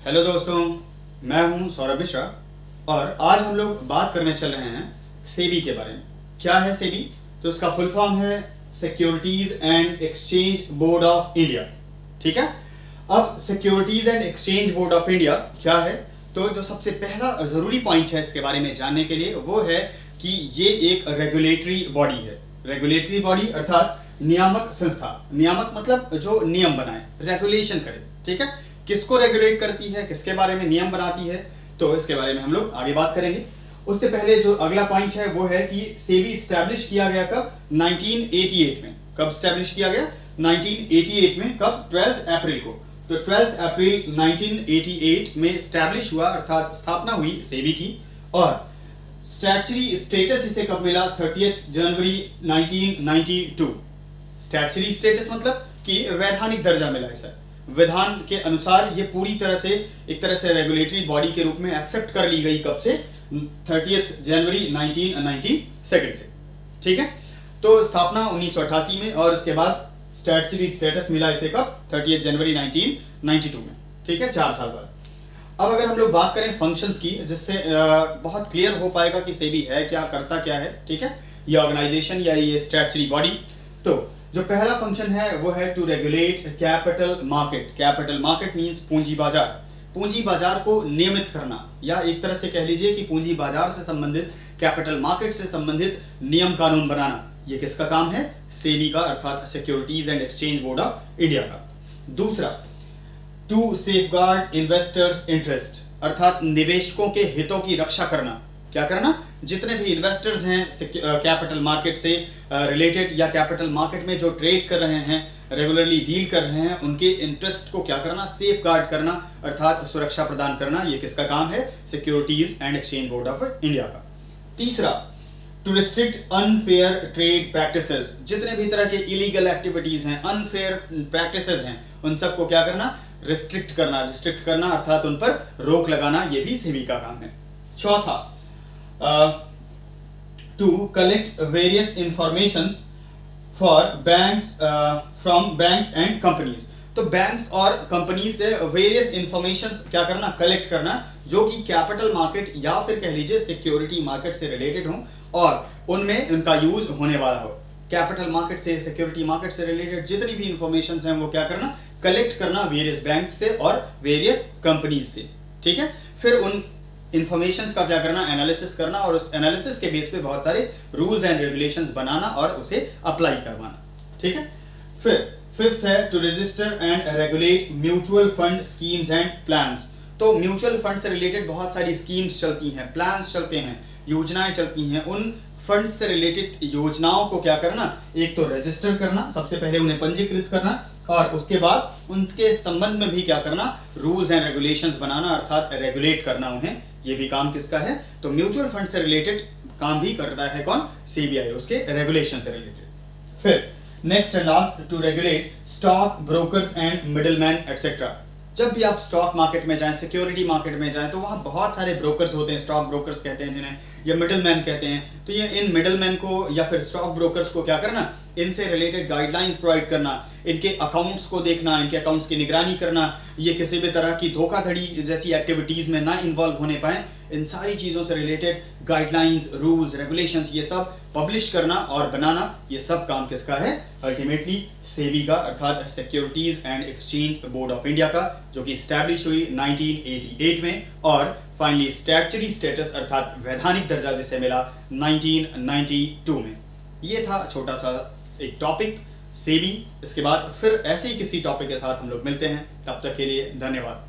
Hello दोस्तों, मैं हूं सौरभ मिश्रा और आज हम लोग बात करने चल रहे हैं सेबी के बारे में। क्या है सेबी? तो इसका फुल फॉर्म है Securities and Exchange Board of India. ठीक है। अब securities and Exchange Board of India क्या है? तो जो सबसे पहला जरूरी पॉइंट है इसके बारे में जानने के लिए वो है कि ये एक रेगुलेटरी बॉडी है। रेगुलेटरी बॉडी अर्थात नियामक संस्था। नियामक मतलब जो नियम बनाए, रेगुलेशन करे। ठीक है। किसको रेगुलेट करती है, किसके बारे में नियम बनाती है, तो इसके बारे में हम लोग आगे बात करेंगे। उससे पहले जो अगला पॉइंट है वो है कि सेबी स्टैब्लिश किया गया कब? 1988 में। कब स्टैब्लिश किया गया? 1988 में। कब? 12 अप्रैल को। तो 12 अप्रैल 1988 में स्टैब्लिश हुआ अर्थात स्थापना हुई सेबी की। और स्टैट्यूटरी स्टेटस इसे कब मिला? 30 जनवरी 1992। स्टैट्यूटरी स्टेटस मतलब कि वैधानिक दर्जा मिला इसे। विधान के अनुसार ये पूरी तरह से एक तरह से रेगुलेटरी बॉडी के रूप में एक्सेप्ट कर ली गई। कब से? 30 जनवरी 1992 से। ठीक है। तो स्थापना 1988 में और उसके बाद स्टैट्यूटरी स्टेटस मिला इसे कब? 30 जनवरी 1992 में। ठीक है, 4 साल बाद। अब अगर हम लोग बात करें फंक्शंस की, जिससे बहुत क्लियर हो पाएगा कि सेबी है क्या, करता क्या है। ठीक है, ये ऑर्गेनाइजेशन या ये स्टैट्यूटरी बॉडी। तो जो पहला फंक्शन है वो है to regulate capital market. Capital market means पूंजी बाजार। पूंजी बाजार को नियमित करना, या एक तरह से कह लीजिए कि पूंजी बाजार से संबंधित, कैपिटल मार्केट से संबंधित नियम कानून बनाना। ये किसका काम है? सेबी का, अर्थात securities and Exchange Board of India का। दूसरा, टू सेफगार्ड इन्वेस्टर्स इंटरेस्ट, अर्थात निवेशकों के हितों की रक्षा करना। क्या करना? जितने भी इन्वेस्टर्स हैं कैपिटल मार्केट से रिलेटेड या कैपिटल मार्केट में जो ट्रेड कर रहे हैं, रेगुलरली डील कर रहे हैं, उनके इंटरेस्ट को क्या करना? सेफ गार्ड करना, अर्थात सुरक्षा प्रदान करना। ये किसका काम है? Securities and Exchange Board of India का। तीसरा, to restrict unfair trade practices. जितने भी तरह के इलीगल एक्टिविटीज हैं, अनफेयर प्रैक्टिसेस हैं, उन सबको क्या करना? रिस्ट्रिक्ट करना। रिस्ट्रिक्ट करना अर्थात उन पर रोक लगाना, ये भी सेबी का काम है। चौथा, to collect various informations for banks from banks and companies। तो बैंक्स और कंपनी से वेरियस इंफॉर्मेशंस क्या करना? कलेक्ट करना, जो कि कैपिटल मार्केट या फिर कह लीजिए सिक्योरिटी मार्केट से रिलेटेड हो और उनमें उनका यूज होने वाला हो। कैपिटल मार्केट से, सिक्योरिटी मार्केट से रिलेटेड जितनी भी इंफॉर्मेशन हैं वो क्या करना? कलेक्ट करना वेरियस बैंक्स से और वेरियस कंपनीज से। ठीक है। फिर उन इंफॉर्मेशंस का क्या करना? एनालिसिस करना और उस एनालिसिस के बेस पे बहुत सारे रूल्स एंड रेगुलेशंस बनाना और उसे अप्लाई करवाना। ठीक है। फिर फिफ्थ है to register and regulate mutual fund schemes and plans. तो म्यूचुअल फंड से रिलेटेड बहुत सारी स्कीम्स चलती हैं, प्लान्स चलते हैं, योजनाएं चलती हैं। उन फंड से रिलेटेड योजनाओं को क्या करना? एक तो रजिस्टर करना, सबसे पहले उन्हें पंजीकृत करना, और उसके बाद उनके संबंध में भी क्या करना? रूल्स एंड रेगुलेशंस बनाना, अर्थात रेगुलेट करना उन्हें। ये भी काम किसका है? तो म्यूचुअल फंड से रिलेटेड काम भी करता है कौन? सीबीआई, उसके रेगुलेशन से रिलेटेड। फिर next and last, to regulate stock brokers and middleman etcetera. जब भी आप स्टॉक मार्केट में जाएं, सिक्योरिटी मार्केट में जाएं, तो वहां बहुत सारे ब्रोकर्स होते हैं, स्टॉक ब्रोकर्स कहते हैं जिन्हें, या मिडलमैन कहते हैं। तो ये इन मिडलमैन को या फिर स्टॉक ब्रोकर्स को क्या करना? इनसे रिलेटेड गाइडलाइंस प्रोवाइड करना, इनके अकाउंट्स को देखना, इनके अकाउंट्स की निगरानी करना, ये किसी भी तरह की धोखाधड़ी जैसी एक्टिविटीज में ना इन्वॉल्व होने पाए, इन सारी चीजों से रिलेटेड गाइडलाइंस, रूल्स, रेगुलेशंस ये सब पब्लिश करना और बनाना, ये सब काम किसका है? अल्टीमेटली सेबी का, अर्थात securities and Exchange Board of India का, जो कि स्टैब्लिश हुई 1988 में और फाइनली स्टैट्यूटरी स्टेटस अर्थात वैधानिक दर्जा जिसे मिला 1992 में। ये था छोटा सा एक टॉपिक सेबी। इसके बाद फिर ऐसे ही किसी टॉपिक के साथ हम लोग मिलते हैं। तब तक के लिए धन्यवाद।